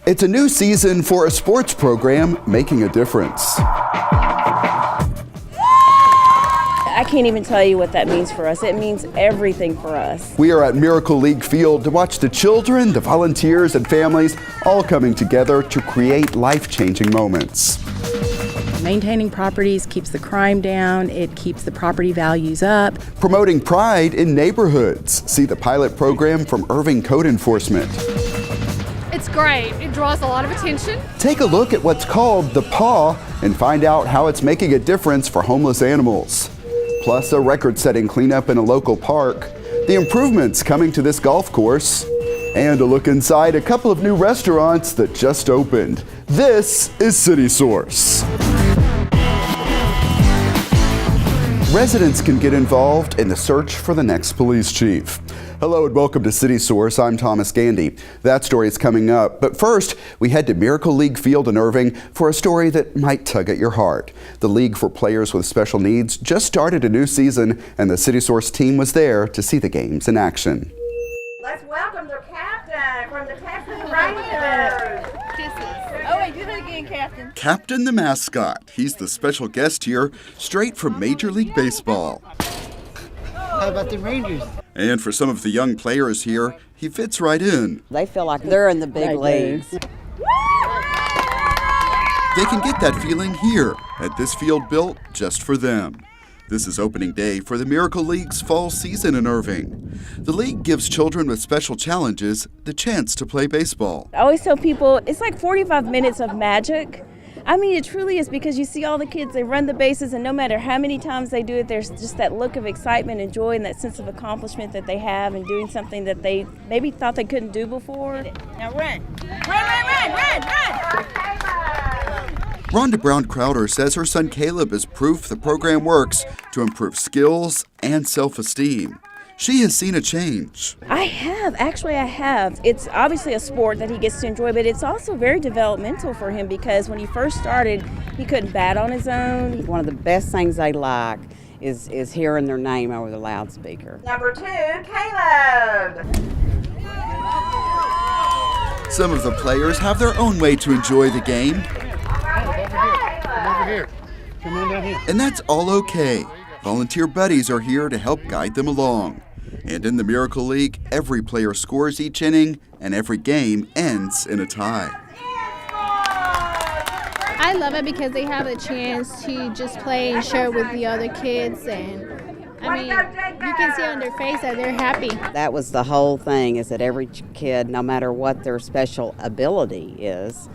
It's a new season for a sports program making a difference. I can't even tell you what that means for us. It means everything for us. We are at Miracle League Field to watch the children, the volunteers, and families all coming together to create life-changing moments. Maintaining properties keeps the crime down, it keeps the property values up. Promoting pride in neighborhoods. See the pilot program from Irving Code Enforcement. It's great. It draws a lot of attention. Take a look at what's called the Paw and find out how it's making a difference for homeless animals. Plus a record-setting cleanup in a local park, the improvements coming to this golf course, and a look inside a couple of new restaurants that just opened. This is City Source. Residents can get involved in the search for the next police chief. Hello and welcome to City Source. I'm Thomas Gandy. That story is coming up, but first we head to Miracle League Field in Irving for a story that might tug at your heart. The League for Players with Special Needs just started a new season, and the City Source team was there to see the games in action. Let's welcome the captain from the Texas Rangers. Oh, wait, do that again, Captain. Captain the mascot. He's the special guest here, straight from Major League Baseball. How about the Rangers? And for some of the young players here, he fits right in. They feel like they're in the big leagues. They can get that feeling here at this field built just for them. This is opening day for the Miracle League's fall season in Irving. The league gives children with special challenges the chance to play baseball. I always tell people it's like 45 minutes of magic. I mean, it truly is, because you see all the kids, they run the bases, and no matter how many times they do it, there's just that look of excitement and joy and that sense of accomplishment that they have in doing something that they maybe thought they couldn't do before. Now run. Run. Rhonda Brown Crowder says her son Caleb is proof the program works to improve skills and self-esteem. She has seen a change. I have. It's obviously a sport that he gets to enjoy, but it's also very developmental for him, because when he first started, he couldn't bat on his own. One of the best things they like is hearing their name over the loudspeaker. Number 2, Caleb. Some of the players have their own way to enjoy the game. Come over here. Come on down here. And that's all okay. Volunteer buddies are here to help guide them along. And in the Miracle League, every player scores each inning, and every game ends in a tie. I love it because they have a chance to just play and share with the other kids, and I mean, you can see on their face that they're happy. That was the whole thing, is that every kid, no matter what their special ability is,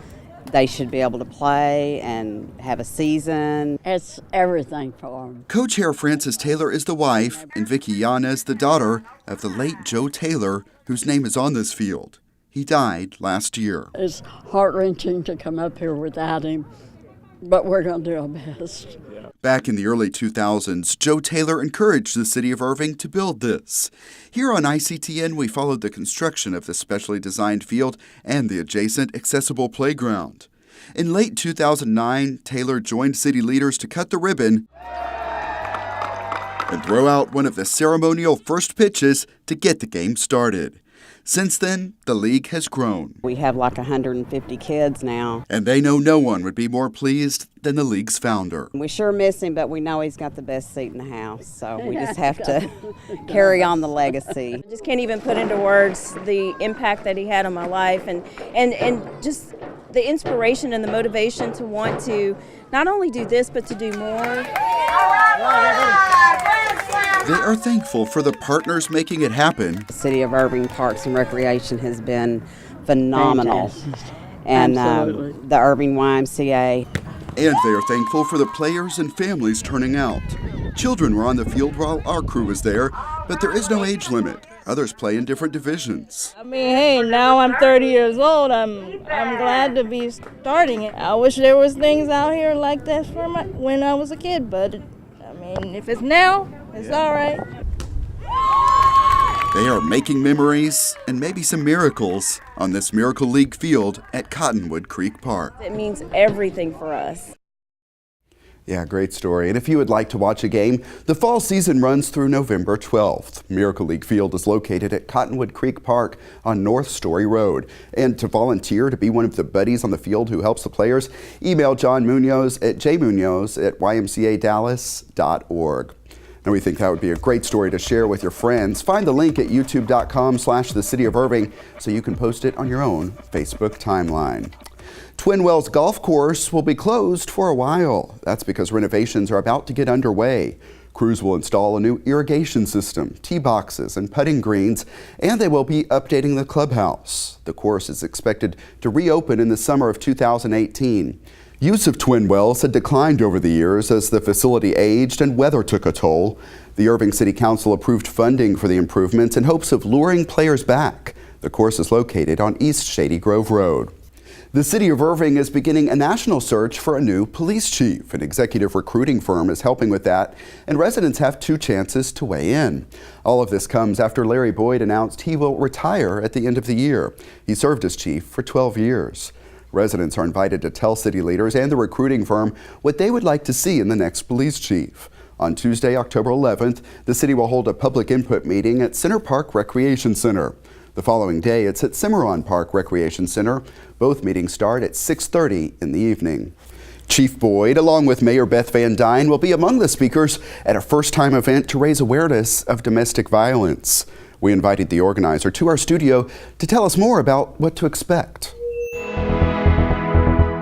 they should be able to play and have a season. It's everything for them. Co-chair Frances Taylor is the wife, and Vicki Yanez the daughter of the late Joe Taylor, whose name is on this field. He died last year. It's heart-wrenching to come up here without him, but we're going to do our best. Back in the early 2000s, Joe Taylor encouraged the city of Irving to build this. Here on ICTN, we followed the construction of the specially designed field and the adjacent accessible playground. In late 2009, Taylor joined city leaders to cut the ribbon and throw out one of the ceremonial first pitches to get the game started. Since then, the league has grown. We have like 150 kids now. And they know no one would be more pleased than the league's founder. We sure miss him, but we know he's got the best seat in the house, so we just have to carry on the legacy. I just can't even put into words the impact that he had on my life, and just the inspiration and the motivation to want to not only do this, but to do more. They are thankful for the partners making it happen. The City of Irving Parks and Recreation has been phenomenal. Fantastic. And Absolutely. The Irving YMCA. And they are thankful for the players and families turning out. Children were on the field while our crew was there, but there is no age limit. Others play in different divisions. I mean, hey, now I'm 30 years old. I'm glad to be starting it. I wish there was things out here like this for when I was a kid, but I mean, if it's now, it's all right. They are making memories and maybe some miracles on this Miracle League field at Cottonwood Creek Park. It means everything for us. Yeah, great story. And if you would like to watch a game, the fall season runs through November 12th. Miracle League Field is located at Cottonwood Creek Park on North Story Road. And to volunteer to be one of the buddies on the field who helps the players, email John Munoz at jmunoz@ymcadallas.org. And we think that would be a great story to share with your friends. Find the link at youtube.com/the City of Irving so you can post it on your own Facebook timeline. Twin Wells Golf Course will be closed for a while. That's because renovations are about to get underway. Crews will install a new irrigation system, tee boxes, and putting greens, and they will be updating the clubhouse. The course is expected to reopen in the summer of 2018. Use of Twin Wells had declined over the years as the facility aged and weather took a toll. The Irving City Council approved funding for the improvements in hopes of luring players back. The course is located on East Shady Grove Road. The City of Irving is beginning a national search for a new police chief. An executive recruiting firm is helping with that, and residents have 2 chances to weigh in. All of this comes after Larry Boyd announced he will retire at the end of the year. He served as chief for 12 years. Residents are invited to tell city leaders and the recruiting firm what they would like to see in the next police chief. On Tuesday, October 11th, the city will hold a public input meeting at Center Park Recreation Center. The following day, it's at Cimarron Park Recreation Center. Both meetings start at 6:30 in the evening. Chief Boyd, along with Mayor Beth Van Dyne, will be among the speakers at a first-time event to raise awareness of domestic violence. We invited the organizer to our studio to tell us more about what to expect.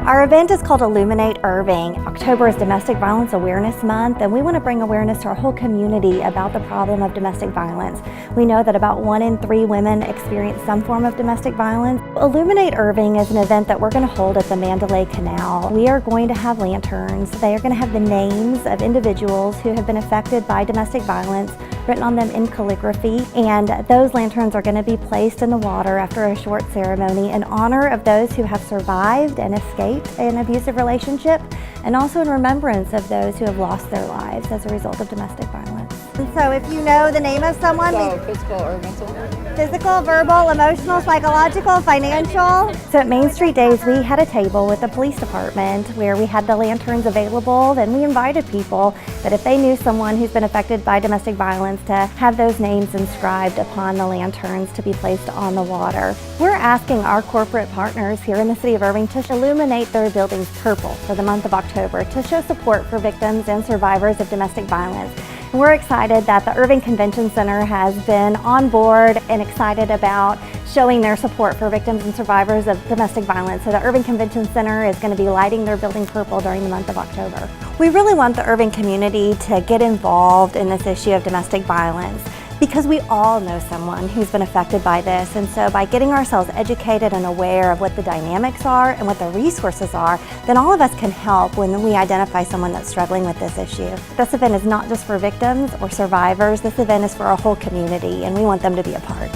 Our event is called Illuminate Irving. October is Domestic Violence Awareness Month, and we want to bring awareness to our whole community about the problem of domestic violence. We know that about 1 in 3 women experience some form of domestic violence. Illuminate Irving is an event that we're going to hold at the Mandalay Canal. We are going to have lanterns. They are going to have the names of individuals who have been affected by domestic violence written on them in calligraphy, and those lanterns are going to be placed in the water after a short ceremony in honor of those who have survived and escaped an abusive relationship, and also in remembrance of those who have lost their lives as a result of domestic violence. And so if you know the name of someone, physical or mental? Physical, verbal, emotional, psychological, financial. So at Main Street Days, we had a table with the police department where we had the lanterns available, and we invited people that if they knew someone who's been affected by domestic violence to have those names inscribed upon the lanterns to be placed on the water. We're asking our corporate partners here in the City of Irving to illuminate their buildings purple for the month of October to show support for victims and survivors of domestic violence. And we're excited that the Irving Convention Center has been on board and excited about showing their support for victims and survivors of domestic violence. So the Irving Convention Center is going to be lighting their building purple during the month of October. We really want the Irving community to get involved in this issue of domestic violence, because we all know someone who's been affected by this, and so by getting ourselves educated and aware of what the dynamics are and what the resources are, then all of us can help when we identify someone that's struggling with this issue. This event is not just for victims or survivors, this event is for our whole community, and we want them to be a part.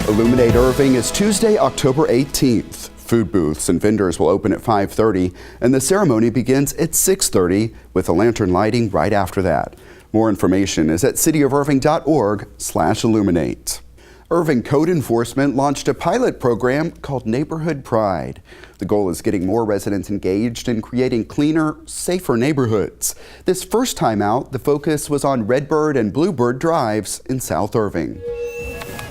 Illuminate Irving is Tuesday, October 18th. Food booths and vendors will open at 5:30, and the ceremony begins at 6:30 with the lantern lighting right after that. More information is at cityofirving.org/illuminate. Irving Code Enforcement launched a pilot program called Neighborhood Pride. The goal is getting more residents engaged in creating cleaner, safer neighborhoods. This first time out, the focus was on Redbird and Bluebird drives in South Irving.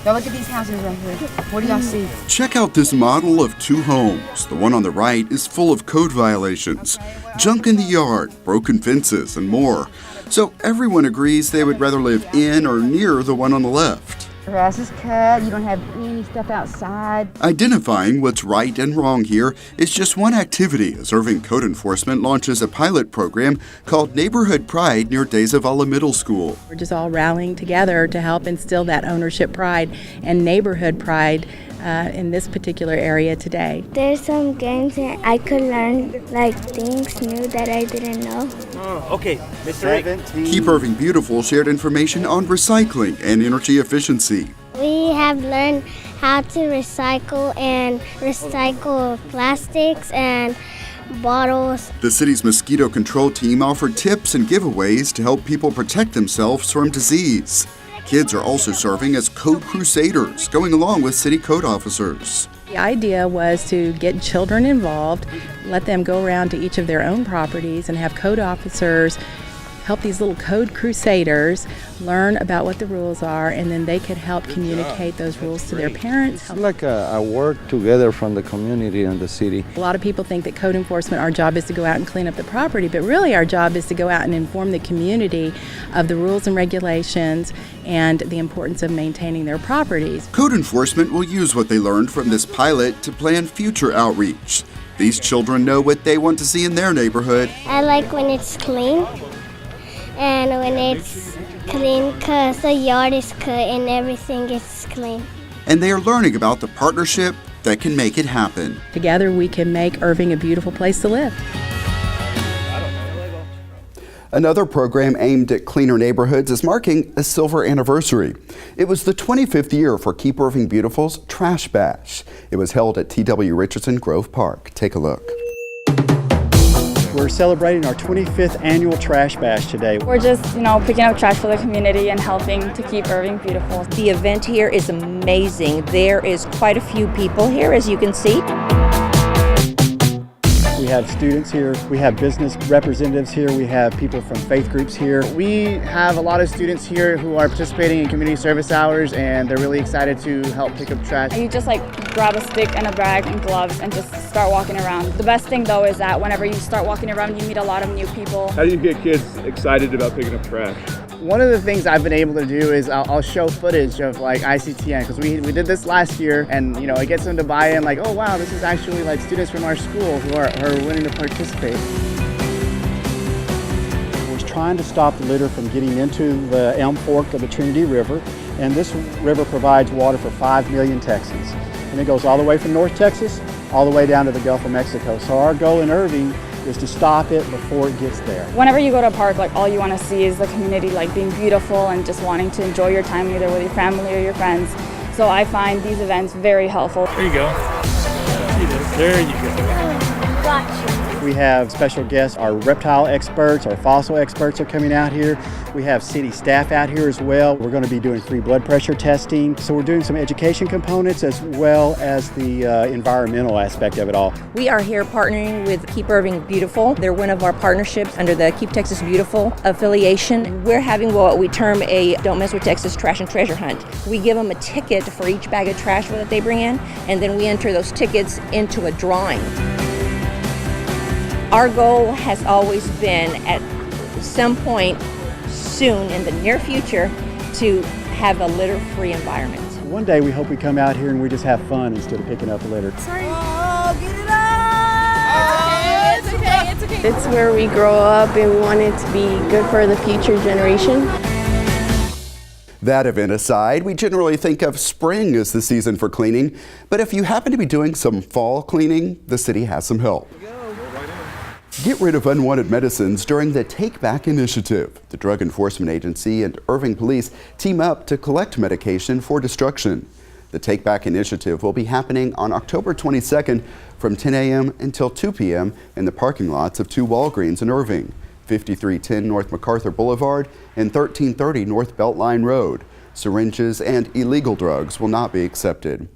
Now look at these houses right here. What do y'all see? Check out this model of 2 homes. The one on the right is full of code violations, junk in the yard, broken fences, and more. So everyone agrees they would rather live in or near the one on the left. Grass is cut, you don't have any stuff outside. Identifying what's right and wrong here is just one activity as Irving Code Enforcement launches a pilot program called Neighborhood Pride near De Zavala Middle School. We're just all rallying together to help instill that ownership pride and neighborhood pride in this particular area today. There's some games that I could learn things new that I didn't know. Oh, okay. Mr. 17. Keep Irving Beautiful shared information on recycling and energy efficiency. We have learned how to recycle plastics and bottles. The city's mosquito control team offered tips and giveaways to help people protect themselves from disease. Kids are also serving as code crusaders, going along with city code officers. The idea was to get children involved, let them go around to each of their own properties and have code officers help these little code crusaders learn about what the rules are, and then they could help communicate those rules to their parents. It's like a work together from the community and the city. A lot of people think that code enforcement, our job is to go out and clean up the property, but really our job is to go out and inform the community of the rules and regulations and the importance of maintaining their properties. Code enforcement will use what they learned from this pilot to plan future outreach. These children know what they want to see in their neighborhood. I like when it's clean and when it's clean because the yard is cut and everything is clean. And they are learning about the partnership that can make it happen. Together we can make Irving a beautiful place to live. Another program aimed at cleaner neighborhoods is marking a silver anniversary. It was the 25th year for Keep Irving Beautiful's Trash Bash. It was held at T.W. Richardson Grove Park. Take a look. We're celebrating our 25th annual Trash Bash today. We're just, picking up trash for the community and helping to keep Irving beautiful. The event here is amazing. There is quite a few people here, as you can see. We have students here, we have business representatives here, we have people from faith groups here. We have a lot of students here who are participating in community service hours, and they're really excited to help pick up trash. You just grab a stick and a bag and gloves and just start walking around. The best thing though is that whenever you start walking around, you meet a lot of new people. How do you get kids excited about picking up trash? One of the things I've been able to do is I'll show footage of ICTN, because we did this last year, and it gets them to buy in, oh wow, this is actually students from our school who are willing to participate. We're trying to stop the litter from getting into the Elm Fork of the Trinity River, and this river provides water for 5 million Texans. And it goes all the way from North Texas, all the way down to the Gulf of Mexico. So our goal in Irving is to stop it before it gets there. Whenever you go to a park, all you want to see is the community being beautiful and just wanting to enjoy your time either with your family or your friends. So I find these events very helpful. There you go. There you go. We have special guests, our reptile experts, our fossil experts are coming out here. We have city staff out here as well. We're going to be doing free blood pressure testing. So we're doing some education components as well as the environmental aspect of it all. We are here partnering with Keep Irving Beautiful. They're one of our partnerships under the Keep Texas Beautiful affiliation. We're having what we term a Don't Mess with Texas Trash and Treasure Hunt. We give them a ticket for each bag of trash that they bring in, and then we enter those tickets into a drawing. Our goal has always been at some point soon in the near future to have a litter-free environment. One day we hope we come out here and we just have fun instead of picking up litter. Sorry. Oh, get it up! It's okay, it's okay. It's where we grow up and we want it to be good for the future generation. That event aside, we generally think of spring as the season for cleaning, but if you happen to be doing some fall cleaning, the city has some help. Get rid of unwanted medicines during the Take Back initiative. The Drug Enforcement Agency and Irving Police team up to collect medication for destruction. The Take Back initiative will be happening on October 22nd from 10 a.m. until 2 p.m. in the parking lots of 2 Walgreens in Irving, 5310 North MacArthur Boulevard and 1330 North Beltline Road. Syringes and illegal drugs will not be accepted.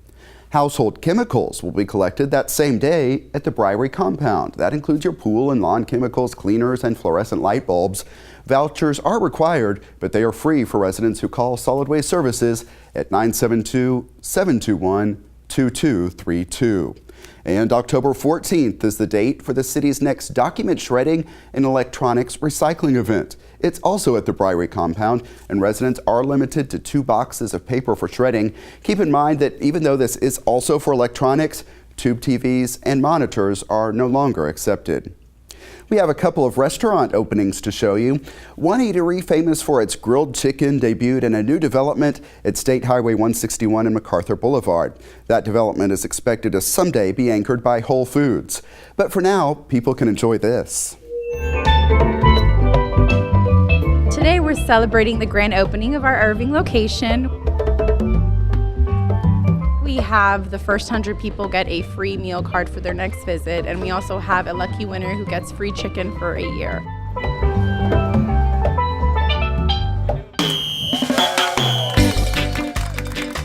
Household chemicals will be collected that same day at the Briary compound. That includes your pool and lawn chemicals, cleaners, and fluorescent light bulbs. Vouchers are required, but they are free for residents who call Solid Waste Services at 972-721-2232. And October 14th is the date for the city's next document shredding and electronics recycling event. It's also at the Briary compound, and residents are limited to 2 boxes of paper for shredding. Keep in mind that even though this is also for electronics, tube TVs and monitors are no longer accepted. We have a couple of restaurant openings to show you. One eatery famous for its grilled chicken debuted in a new development at State Highway 161 and MacArthur Boulevard. That development is expected to someday be anchored by Whole Foods. But for now, people can enjoy this. Today we're celebrating the grand opening of our Irving location. We have the first 100 people get a free meal card for their next visit, and we also have a lucky winner who gets free chicken for a year.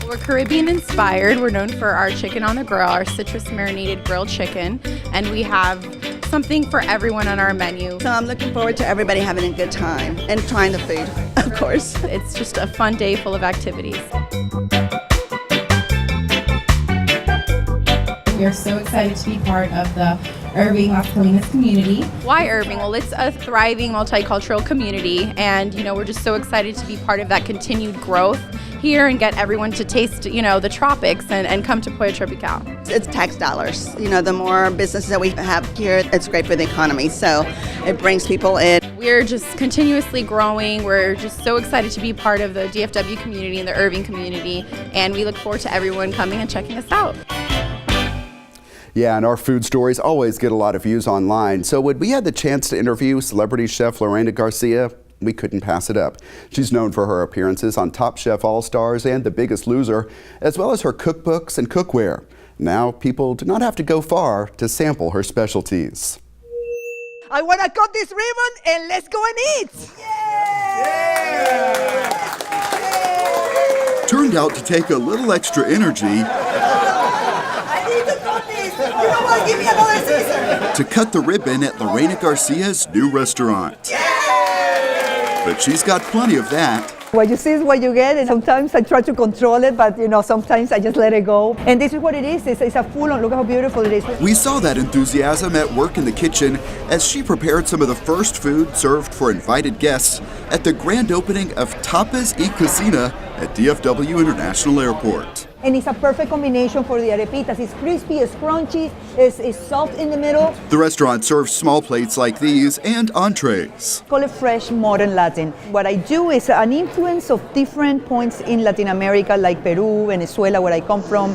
We're Caribbean inspired. We're known for our chicken on the grill, our citrus marinated grilled chicken, and we have something for everyone on our menu. So I'm looking forward to everybody having a good time and trying the food, of course. It's just a fun day full of activities. We are so excited to be part of the Irving Las Colinas community. Why Irving? Well, it's a thriving multicultural community, and we're just so excited to be part of that continued growth here and get everyone to taste, the tropics and come to Pollo Tropical. It's tax dollars. The more businesses that we have here, it's great for the economy. So it brings people in. We're just continuously growing. We're just so excited to be part of the DFW community and the Irving community, and we look forward to everyone coming and checking us out. Yeah, and our food stories always get a lot of views online. So when we had the chance to interview celebrity chef Lorena Garcia, we couldn't pass it up. She's known for her appearances on Top Chef All-Stars and The Biggest Loser, as well as her cookbooks and cookware. Now people do not have to go far to sample her specialties. I want to cut this ribbon and let's go and eat! Yeah! Turned out to take a little extra energy Give me another scissor. to cut the ribbon at Lorena Garcia's new restaurant. Yeah! But she's got plenty of that. What you see is what you get, and sometimes I try to control it, but sometimes I just let it go. And this is what it is. It's a full-on, look how beautiful it is. We saw that enthusiasm at work in the kitchen as she prepared some of the first food served for invited guests at the grand opening of Tapas y Cocina at DFW International Airport. And it's a perfect combination for the arepitas. It's crispy, it's crunchy, it's soft in the middle. The restaurant serves small plates like these and entrees. Call it fresh, modern Latin. What I do is an influence of different points in Latin America, like Peru, Venezuela, where I come from,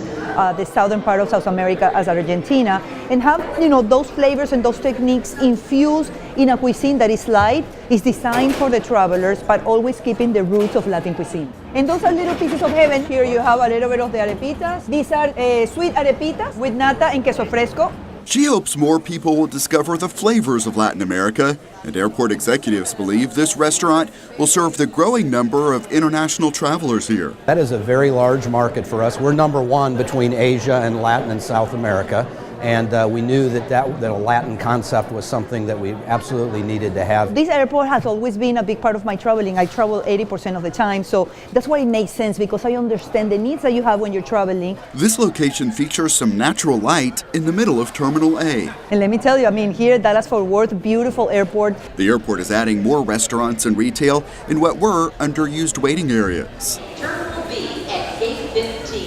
the southern part of South America as Argentina, and have those flavors and those techniques infused in a cuisine that is light, is designed for the travelers, but always keeping the roots of Latin cuisine. And those are little pieces of heaven. Here you have a little bit of the arepitas. These are sweet arepitas with nata and queso fresco. She hopes more people will discover the flavors of Latin America, and airport executives believe this restaurant will serve the growing number of international travelers here. That is a very large market for us. We're number one between Asia and Latin and South America. And we knew that a Latin concept was something that we absolutely needed to have. This airport has always been a big part of my traveling. I travel 80% of the time, so that's why it makes sense, because I understand the needs that you have when you're traveling. This location features some natural light in the middle of Terminal A. And let me tell you, here, Dallas-Fort Worth, beautiful airport. The airport is adding more restaurants and retail in what were underused waiting areas.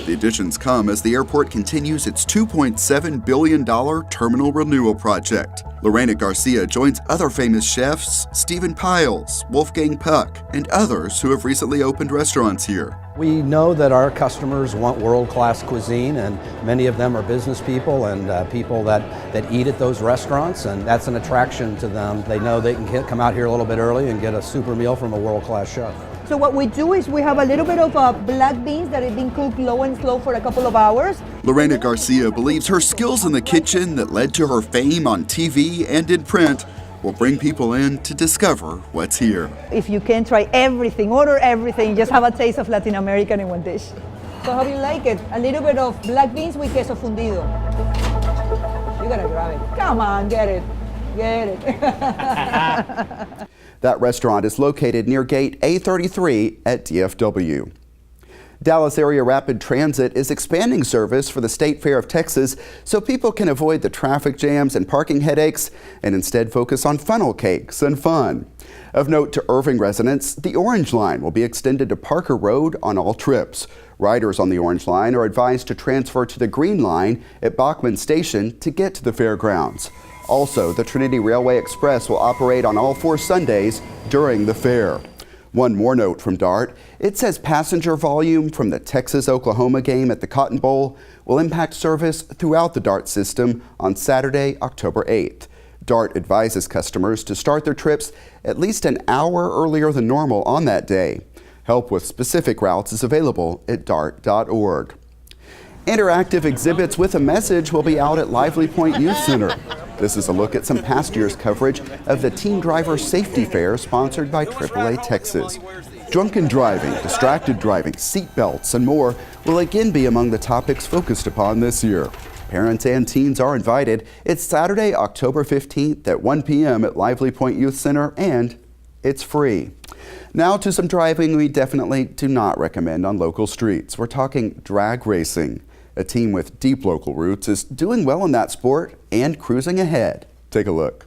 The additions come as the airport continues its $2.7 billion terminal renewal project. Lorena Garcia joins other famous chefs, Stephen Piles, Wolfgang Puck, and others who have recently opened restaurants here. We know that our customers want world-class cuisine, and many of them are business people and people that eat at those restaurants, and that's an attraction to them. They know they can come out here a little bit early and get a super meal from a world-class chef. So what we do is we have a little bit of black beans that have been cooked low and slow for a couple of hours. Lorena Garcia believes her skills in the kitchen that led to her fame on TV and in print will bring people in to discover what's here. If you can try everything, order everything, just have a taste of Latin American in one dish. So how do you like it? A little bit of black beans with queso fundido. You gotta grab it. Come on, get it. Get it. That restaurant is located near gate A33 at DFW. Dallas Area Rapid Transit is expanding service for the State Fair of Texas so people can avoid the traffic jams and parking headaches and instead focus on funnel cakes and fun. Of note to Irving residents, the Orange Line will be extended to Parker Road on all trips. Riders on the Orange Line are advised to transfer to the Green Line at Bachman Station to get to the fairgrounds. Also, the Trinity Railway Express will operate on all 4 Sundays during the fair. One more note from DART. It says passenger volume from the Texas-Oklahoma game at the Cotton Bowl will impact service throughout the DART system on Saturday, October 8th. DART advises customers to start their trips at least an hour earlier than normal on that day. Help with specific routes is available at dart.org. Interactive exhibits with a message will be out at Lively Point Youth Center. This is a look at some past year's coverage of the Teen Driver Safety Fair sponsored by AAA Texas. Drunken driving, distracted driving, seat belts, and more will again be among the topics focused upon this year. Parents and teens are invited. It's Saturday, October 15th at 1 p.m. at Lively Point Youth Center, and it's free. Now to some driving we definitely do not recommend on local streets. We're talking drag racing. A team with deep local roots is doing well in that sport and cruising ahead. Take a look.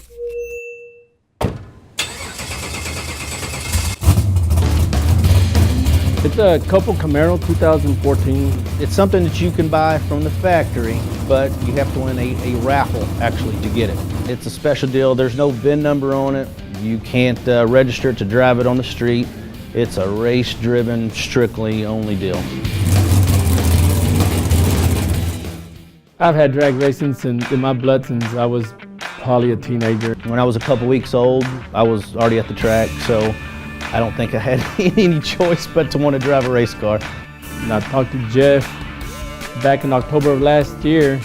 It's a Couple Camaro 2014. It's something that you can buy from the factory, but you have to win a raffle actually to get it. It's a special deal. There's no VIN number on it. You can't register it to drive it on the street. It's a race-driven, strictly only deal. I've had drag racing in my blood since I was probably a teenager. When I was a couple weeks old, I was already at the track, so I don't think I had any choice but to want to drive a race car. And I talked to Jeff back in October of last year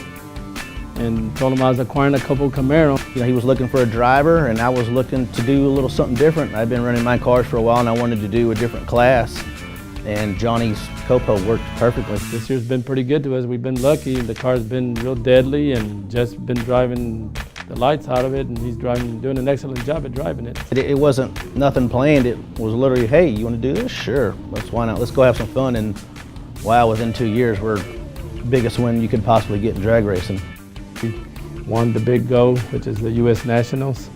and told him I was acquiring a Couple Camaro. You know, he was looking for a driver and I was looking to do a little something different. I've been running my cars for a while and I wanted to do a different class. And Johnny's Copo worked perfectly. This year's been pretty good to us. We've been lucky. The car's been real deadly and Jeff's been driving the lights out of it, and he's doing an excellent job at driving it. It wasn't nothing planned. It was literally, hey, you want to do this? Sure, why not? Let's go have some fun. And wow, within 2 years, we're the biggest win you could possibly get in drag racing. We won the Big Go, which is the U.S. Nationals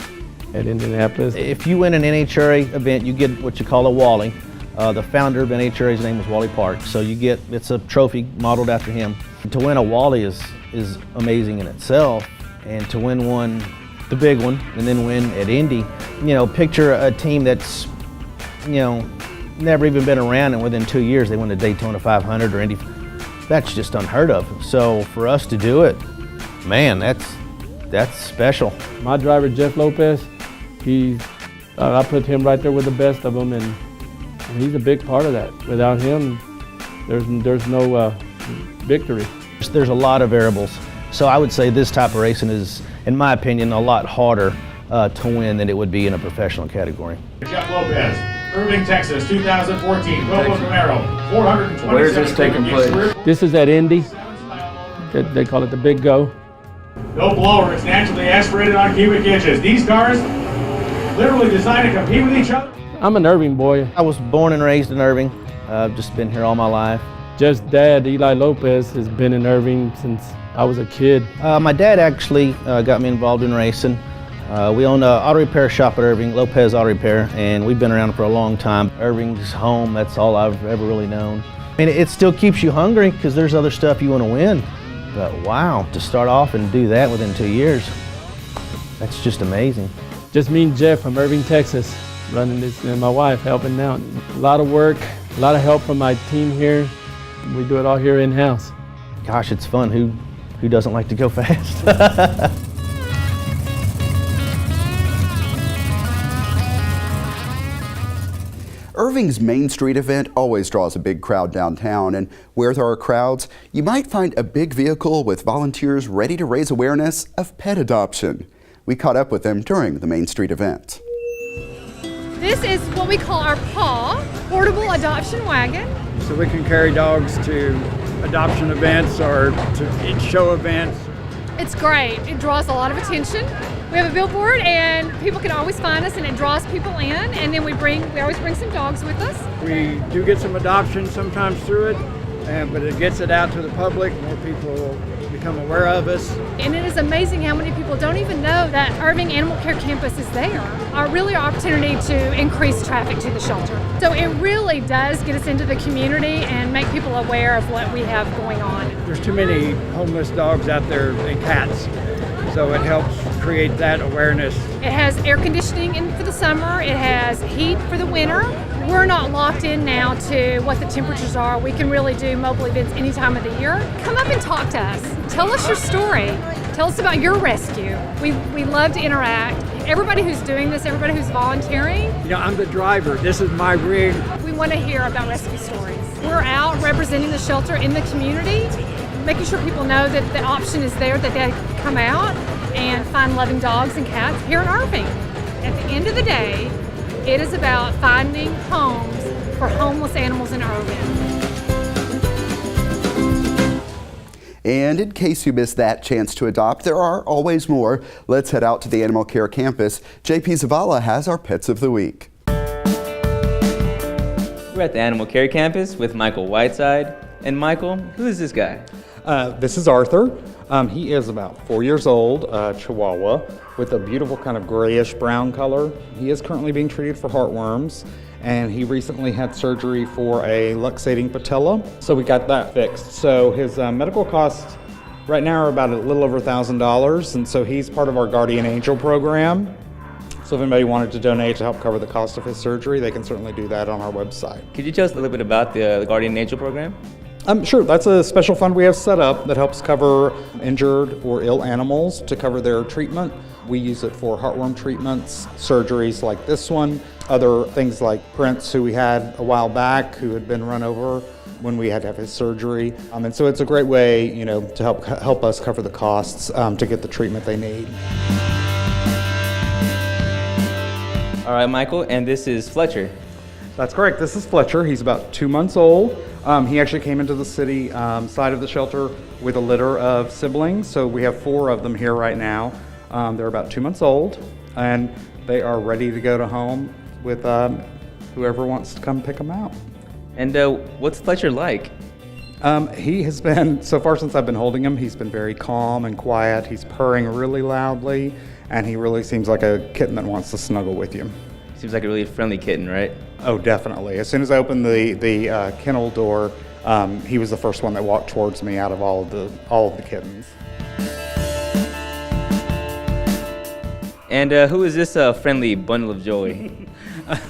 at Indianapolis. If you win an NHRA event, you get what you call a Wally. The founder of NHRA's name was Wally Park, so it's a trophy modeled after him. To win a Wally is amazing in itself, and to win one, the big one, and then win at Indy, picture a team that's, never even been around, and within 2 years they win the Daytona 500 or Indy. That's just unheard of. So for us to do it, man, that's special. My driver, Jeff Lopez, I put him right there with the best of them, and he's a big part of that. Without him, there's no victory. There's a lot of variables. So I would say this type of racing is, in my opinion, a lot harder to win than it would be in a professional category. Jeff Lopez, Irving, Texas, 2014, Couple Camaro, 427. Where is this taking place? This is at Indy. They call it the Big Go. No blower, it's naturally aspirated on cubic inches. These cars literally designed to compete with each other. I'm an Irving boy. I was born and raised in Irving. I've just been here all my life. Jeff's dad, Eli Lopez, has been in Irving since I was a kid. My dad actually got me involved in racing. We own an auto repair shop at Irving, Lopez Auto Repair, and we've been around for a long time. Irving's home, that's all I've ever really known. I mean, it still keeps you hungry because there's other stuff you want to win. But wow, to start off and do that within 2 years, that's just amazing. Just me and Jeff from Irving, Texas, running this, and my wife helping out. A lot of work, a lot of help from my team here. We do it all here in-house. Gosh, it's fun. Who doesn't like to go fast? Irving's Main Street event always draws a big crowd downtown, and where there are crowds, you might find a big vehicle with volunteers ready to raise awareness of pet adoption. We caught up with them during the Main Street event. This is what we call our PAW, Portable Adoption Wagon. So we can carry dogs to adoption events or to show events. It's great. It draws a lot of attention. We have a billboard and people can always find us and it draws people in, and then we always bring some dogs with us. We do get some adoptions sometimes through it, but it gets it out to the public. More people become aware of us. And it is amazing how many people don't even know that Irving Animal Care Campus is there. Really our opportunity to increase traffic to the shelter. So it really does get us into the community and make people aware of what we have going on. There's too many homeless dogs out there and cats, so it helps create that awareness. It has air conditioning for the summer, it has heat for the winter. We're not locked in now to what the temperatures are. We can really do mobile events any time of the year. Come up and talk to us. Tell us your story. Tell us about your rescue. We love to interact. Everybody who's doing this, everybody who's volunteering. I'm the driver. This is my rig. We want to hear about rescue stories. We're out representing the shelter in the community, making sure people know that the option is there, that they can come out and find loving dogs and cats here in Irving. At the end of the day, it is about finding homes for homeless animals in Irving. And in case you missed that chance to adopt, there are always more. Let's head out to the Animal Care Campus. JP Zavala has our Pets of the Week. We're at the Animal Care Campus with Michael Whiteside. And Michael, who is this guy? This is Arthur. He is about 4 years old, Chihuahua, with a beautiful kind of grayish brown color. He is currently being treated for heartworms, and he recently had surgery for a luxating patella, so we got that fixed. So his medical costs right now are about a little over $1,000, and so he's part of our Guardian Angel program. So if anybody wanted to donate to help cover the cost of his surgery, they can certainly do that on our website. Could you tell us a little bit about the Guardian Angel program? Sure, that's a special fund we have set up that helps cover injured or ill animals to cover their treatment. We use it for heartworm treatments, surgeries like this one, other things like Prince, who we had a while back, who had been run over when we had to have his surgery. And so it's a great way, to help us cover the costs to get the treatment they need. All right, Michael, and this is Fletcher. That's correct. This is Fletcher. He's about 2 months old. He actually came into the city side of the shelter with a litter of siblings. So we have 4 of them here right now. They're about 2 months old, and they are ready to go to home with whoever wants to come pick them out. And what's Fletcher like? He has been, so far since I've been holding him, he's been very calm and quiet. He's purring really loudly, and he really seems like a kitten that wants to snuggle with you. Seems like a really friendly kitten, right? Oh, definitely. As soon as I opened the kennel door, he was the first one that walked towards me out of all of the kittens. And who is this friendly bundle of joy?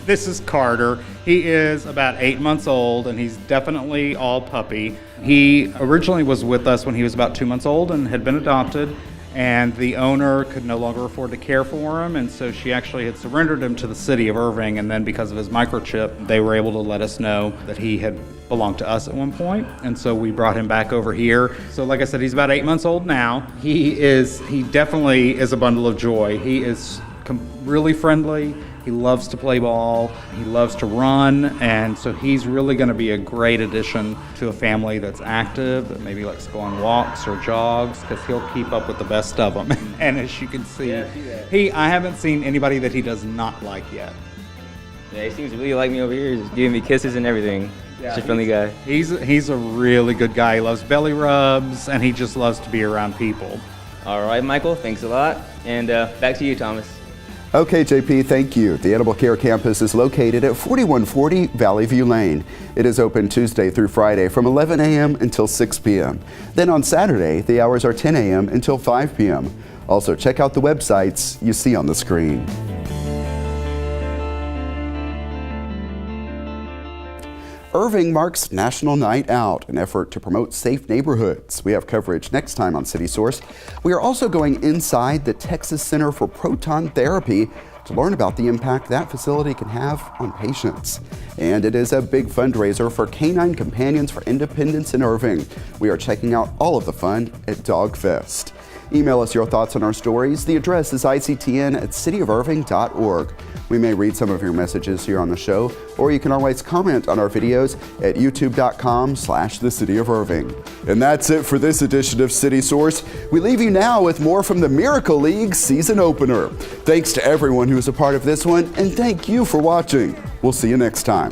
This is Carter. He is about 8 months old, and he's definitely all puppy. He originally was with us when he was about 2 months old and had been adopted, and the owner could no longer afford to care for him, and so she actually had surrendered him to the city of Irving, and then because of his microchip, they were able to let us know that he had belonged to us at one point, and so we brought him back over here. So like I said, he's about 8 months old now. He definitely is a bundle of joy. He is really friendly. He loves to play ball, he loves to run, and so he's really going to be a great addition to a family that's active, that maybe likes to go on walks or jogs, because he'll keep up with the best of them. And as you can see, I haven't seen anybody that he does not like yet. Yeah, he seems to really like me over here. He's giving me kisses and everything. Yeah, He's a friendly guy. He's a really good guy. He loves belly rubs, and he just loves to be around people. All right, Michael, thanks a lot. And back to you, Thomas. Okay, JP, thank you. The Animal Care Campus is located at 4140 Valley View Lane. It is open Tuesday through Friday from 11 a.m. until 6 p.m. Then on Saturday, the hours are 10 a.m. until 5 p.m. Also, check out the websites you see on the screen. Irving marks National Night Out, an effort to promote safe neighborhoods. We have coverage next time on City Source. We are also going inside the Texas Center for Proton Therapy to learn about the impact that facility can have on patients. And it is a big fundraiser for Canine Companions for Independence in Irving. We are checking out all of the fun at DogFest. Email us your thoughts on our stories. The address is ictn@cityofirving.org. We may read some of your messages here on the show, or you can always comment on our videos at youtube.com/thecityofirving. And that's it for this edition of City Source. We leave you now with more from the Miracle League season opener. Thanks to everyone who was a part of this one, and thank you for watching. We'll see you next time.